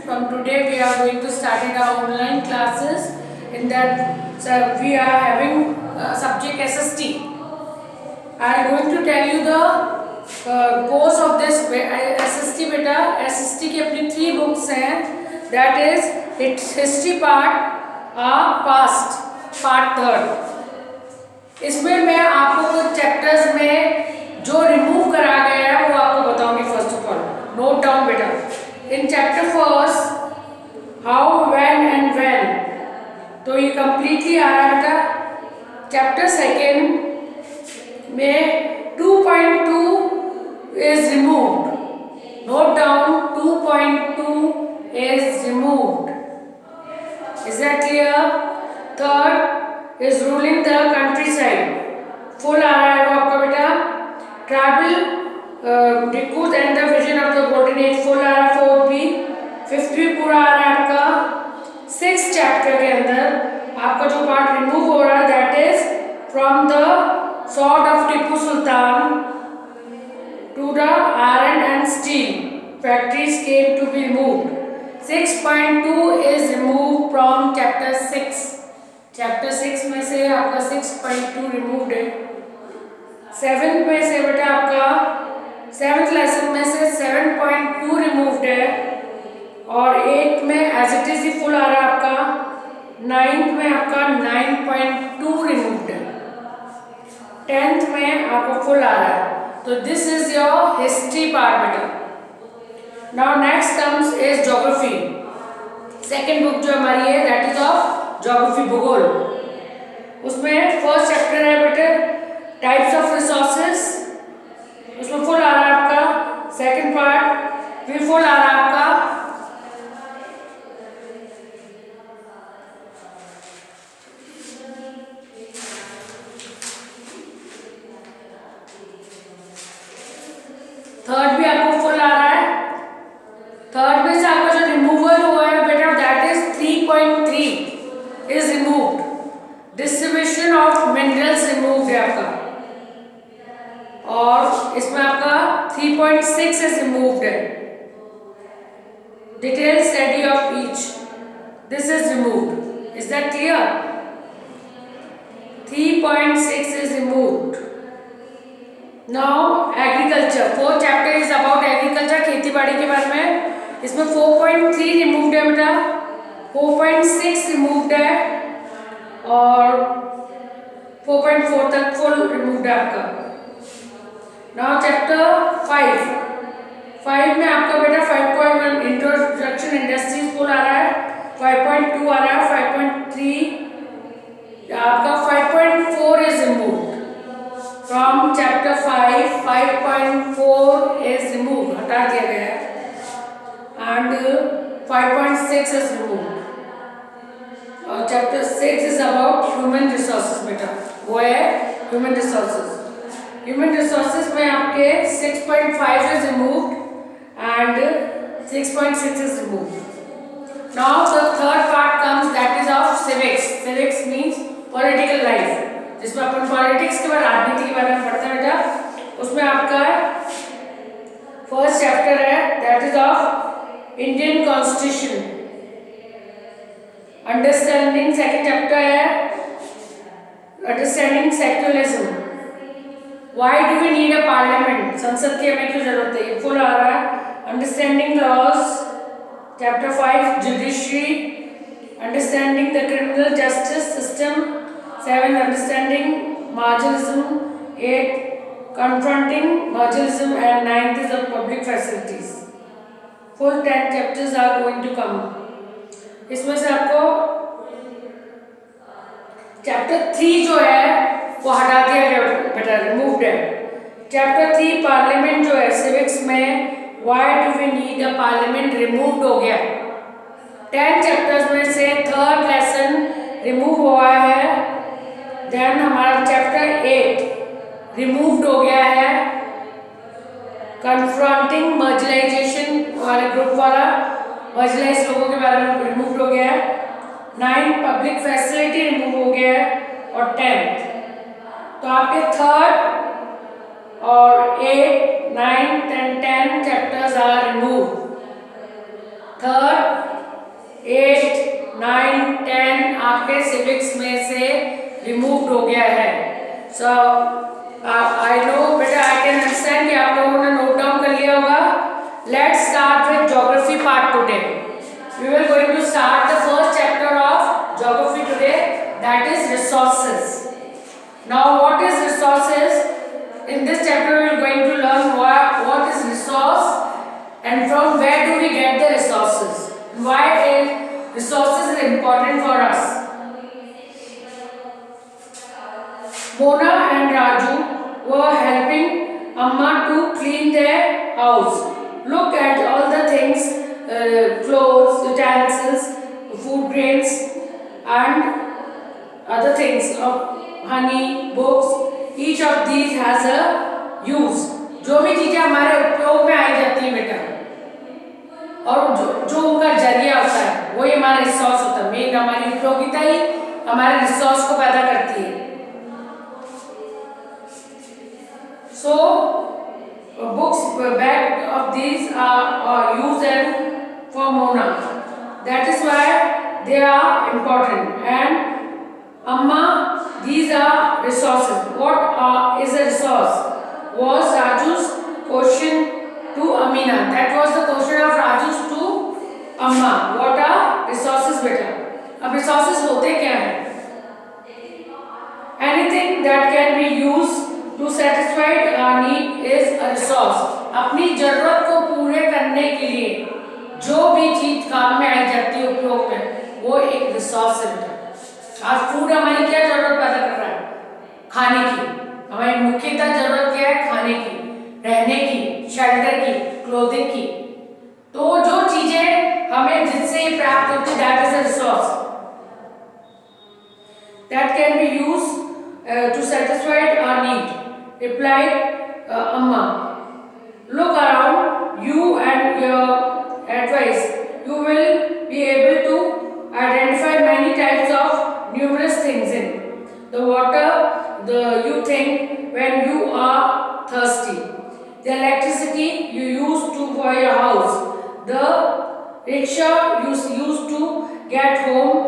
From today we are going to start our online classes. In that we are having subject SST. I am going to tell you the course of this SST beta. SST की अपनी 3 books हैं. That is its history part, past part 3. इसमें मैं आपको कुछ chapters में जो remove करा गया है वो आपको बताऊंगी. First of all note down बेटा. In chapter first how when and when, तो ये कंप्लीटली आ रहा है बेटा. चैप्टर सेकेंड में 2.2 is removed. Note down 2.2 is removed. Is that clear? Third is ruling the countryside. Full आ रहा है वो आपका बेटा. ट्रैवल डिकूज and the vision of the golden age full आ रहा है. फोर्थ भी. फिफ्थ भी पूरा आ रहा है आपका. 6 चैप्टर के अंदर आपका जो पार्ट रिमूव हो रहा है that is from the sword of Tipu Sultan to the iron and steel factories came to be removed. 6.2 is removed from chapter 6. Chapter 6 में से आपका 6.2 रिमूव्ड है. 7th में से बेटा आपका 7th लेसन में से 7.2 रिमूव्ड है. और 8th में एज इट इज ही फुल आ रहा है आपका. 9th में आपका 9.2 रिमूव्ड है. 10th में आपको फुल आ रहा है. तो this is your history part बेटा. Now next comes is geography. Second book जो हमारी है दैट इज ऑफ ज्योग्राफी, भूगोल. उसमें फर्स्ट चैप्टर है बेटे टाइप्स ऑफ रिसोर्सेस. उसमें फुल आ रहा है आपका. सेकेंड पार्ट भी फुल आ रहा है आपका. थर्ड भी आपको फुल आ रहा है. थर्ड में से आपका जो रिमूवल हुआ है बेटा that is 3.3 is removed. Distribution of minerals removed है आपका. और इसमें आपका 3.6 इज रिमूव्ड है. Detail study of each this is removed. Is that clear? 3.6 is removed. Now agriculture. 4th chapter is about agriculture, खेती बाड़ी के बारे में. इसमें 4.3 रिमूव्ड है बेटा. 4.6 रिमूव्ड है और 4.4 तक फुल रिमूव्ड है आपका. नाउ चैप्टर 5 में आपका बेटा 5.1 इंट्रोडक्शन इंडस्ट्रीज फुल आ रहा है. 5.2 आ रहा है. 5.3 आपका 5.4 is removed from chapter 5. 5.4 is removed, हटा दिया गया है. And 5.6 is removed. Chapter 6 is about human resources बेटा. वो है human resources. Human resources में आपके 6.5 is removed and 6.6 is removed. Now the third part comes that is of civics. Civics means political life. जिसमें अपन पॉलिटिक्स के बारे, राजनीति के बारे में पढ़ते हैं बेटा. उसमें आपका फर्स्ट चैप्टर है that is of Indian constitution. Understanding. Second chapter है understanding secularism. Why do we need a parliament, संसद की हमें क्यों जरूरत है, ये फुल आ रहा है. Understanding laws. Chapter 5 judiciary. Understanding the criminal justice system. 7 understanding marginalism. 8 confronting marginalism and 9th is of public facilities. Full 10 chapters are going to come. इसमें से आपको चैप्टर 3 जो है वो हटा दिया गया बेटा, रिमूव्ड है. चैप्टर 3 पार्लियामेंट जो है सिविक्स में why do we need a parliament removed हो गया. 10 चैप्टर्स में से थर्ड लेसन रिमूव हुआ है. देन हमारा चैप्टर 8 रिमूव्ड हो गया है. कन्फ्रंटिंग मार्जिनलाइजेशन वाले ग्रुप वाला, मार्जिनलाइज लोगों के बारे में रिमूव्ड हो गया है. 9 पब्लिक फैसिलिटी रिमूव हो गया है. और 10th तो आपके थर्ड और 8, 9 and 10 chapters are removed. Third 8, 9, 10 आपके सिविक्स में से रिमूव हो गया है। सो आई नो बेटा, आई कैन अंडरस्टैंड कि आप लोगों ने नोट डाउन कर लिया होगा। Let's start with geography part today. We will going to start the first chapter of geography today, that is resources. Now what is resources? In this chapter we are going to learn what is resource and from where do we get the resources. Why resources are important for us. Mona and Raju were helping Amma to clean their house. Look at all the things, clothes, utensils, food grains and other things of honey, books. Each of these has a use. जो भी चीजें हमारे उपयोग में आई जाती हैं बेटा, और जो उनका जरिया होता है वो हमारा रिसोर्स होता है। मेन हमारी उपयोगिता ही हमारे रिसोर्स को पैदा करती है। So books, back of these are used and for Mona. That is why they are important. And Amma, these are resources. What is a resource? Was Raju's question to Amina. That was the question of Raju's to Amma. What are resources बेटा? अब resources होते क्या हैं? Anything that can be used to satisfy our need is a resource. अपनी जरूरत को पूरे करने के लिए जो भी चीज काम में आई जाती है उपयोग में, वो एक रिसोर्स है बेटा। आज फूड हमारी क्या जरूरत पैदा कर रहा है? खाने की। हमारी मुख्यतः जरूरत क्या है? खाने की, रहने की, शेल्टर की, क्लोथिंग की। तो जो चीजें हमें जिससे ये प्राप्त होती है, that is a resource that can be used to satisfy our need. Replied Amma. Look around you and your advice. You will be able to identify many types of numerous things in the water, you think when you are thirsty, the electricity you use to for your house, the rickshaw you use to get home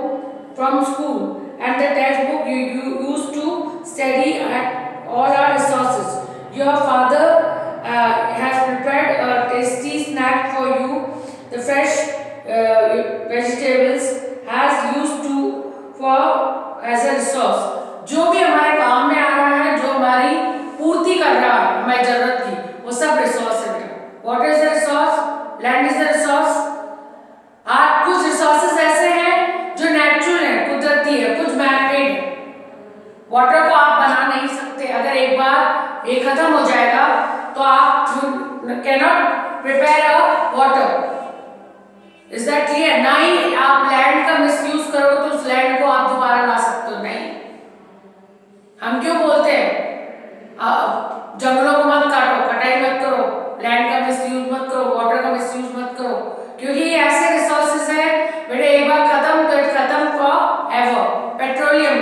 from school, and the textbook you use to study at all our resources. Your father has prepared a tasty snack for you. The fresh vegetables has used to for as a resource. जो भी हमारे काम में आ रहा है, जो हमारी पूर्ति कर रहा है हमारी जरूरत की, वो सब रिसोर्स है बेटा। What is the resource? Land is the resource. आज कुछ रिसोर्सेज ऐसे हैं जो नेचुरल है, कुदरती है, कुछ मैन मेड है। वाटर को आप बना नहीं सकते। अगर एक बार ये खत्म हो जाएगा तो आप cannot prepare a water. Is that clear? ना ही आप लैंड का मिसयूज करो तो उस लैंड को आप दोबारा ला सकते हो, नहीं। हम क्यों बोलते हैं जंगलों को मत काटो, कटाई मत करो, लैंड का मिसयूज मत करो, वाटर का मिसयूज मत करो, क्योंकि ये ऐसे रिसोर्सेज है बेटे, एक बार खत्म तो खत्म फॉर एवर। पेट्रोलियम,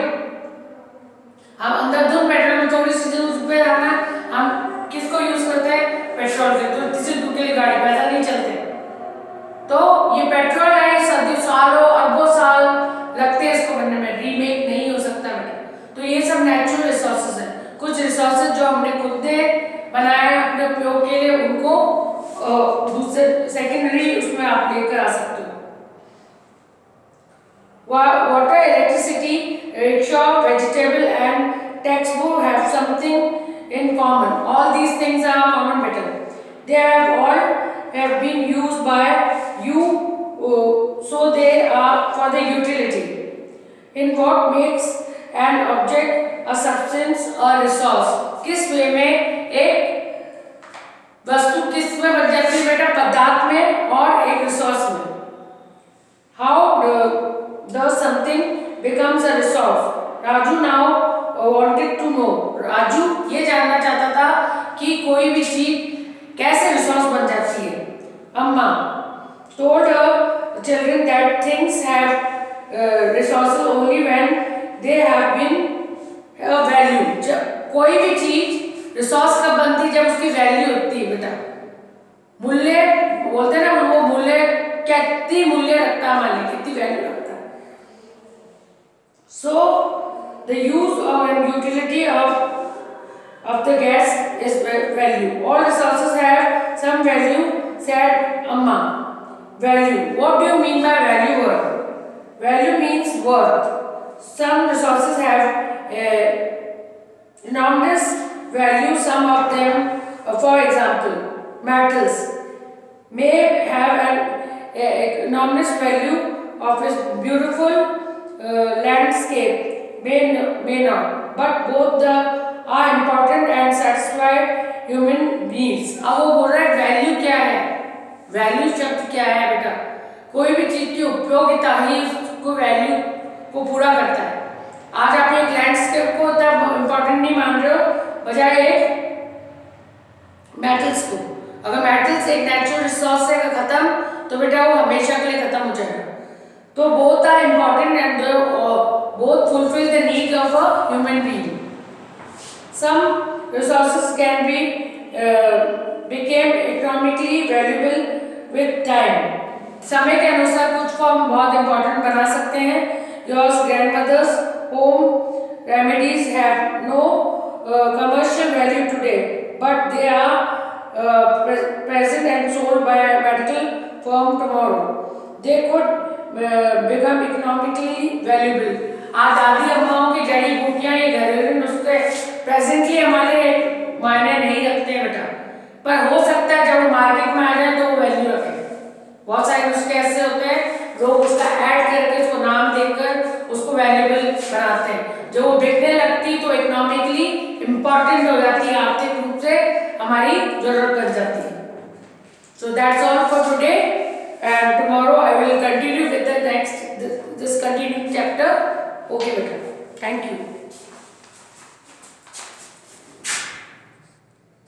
हम अंधाधुंध पेट्रोल थोड़ी सी उस पे रहना, हम किसको यूज करते हैं? पेट्रोल के। तो किसी दूर के लिए गाड़ी पैदल नहीं चलते। तो ये पेट्रोल है, सदियों सालों अरबों साल लगते हैं इसको बनने में, रीमेक नहीं हो सकता बेटा। तो ये सब नेचुरल रिसोर्सेज हैं। कुछ रिसोर्सेज जो हमने खुद ने बनाए हैं अपने उपयोग के लिए, उनको दूसरे सेकेंडरी उसमें आप लेकर आ सकते हो। Water, electricity, rickshaw, vegetable and textbook have something in common. All these things are common better. They have been used by you, so they are for the utility. In what makes an object a substance or resource? किस वे में एक वस्तु किस में बन जाती है बेटा? पदार्थ में और एक रिसोर्स में। How does something becomes a resource? Raju now wanted to know. Raju ये जानना चाहता था कि कोई भी चीज कैसे रिसोर्स बन जाती है। Amma told her children that things have resources only when they have been value. जब कोई भी चीज रिसोर्स कब बनती है? जब उसकी वैल्यू होती है बेटा। मूल्य बोलते हैं ना, वो मूल्य कितनी कितनी मूल्य रखता है, हमारे लिए कितनी वैल्यू रखता है. So the use and utility of the gas is value. All resources have some value, said Amma. Value. What do you mean by value word? Value means worth. Some resources have enormous value. Some of them, for example, metals may have an enormous value of its beautiful landscape, may not, but both the are important and satisfy human needs. अब वो बोल रहा है value क्या है. Value शब्द क्या है बेटा? कोई भी चीज की उपयोगिता ही उसको वैल्यू को पूरा करता है. आज आप एक लैंडस्केप को इतना इम्पोर्टेंट नहीं मान रहे हो, बजाय एक मेटल्स को. अगर मेटल्स एक नेचुरल रिसोर्स है खत्म, तो बेटा वो हमेशा के लिए खत्म हो जाएगा. तो both are important and both fulfill the need of a human being. Some resources can be became economically valuable with time. समय के अनुसार कुछ को हम बहुत important बना सकते हैं. Your grandmother's home remedies have no commercial value today, but they are present and sold by a medical firm tomorrow. They could become economically valuable. आज दादी अम्माओं की जड़ी बूटियां ये घरेलू नुस्खे प्रेजेंटली हमारे मायने नहीं रखते हैं बेटा, पर हो सकता है जब मार्केट में आ जाए तो वो वैल्यू रखे. बहुत सारे नुस्खे ऐसे होते हैं लोग उसका ऐड करके उसको नाम देकर उसको वैल्यूएबल बनाते हैं. जब वो बिकने लगती तो इकोनॉमिकली इम्पोर्टेंट हो जाती है, आर्थिक रूप से हमारी जरूरत बन जाती है. So that's all for today. And tomorrow I will continue with the next this continuing chapter. Okay, beta. Thank you.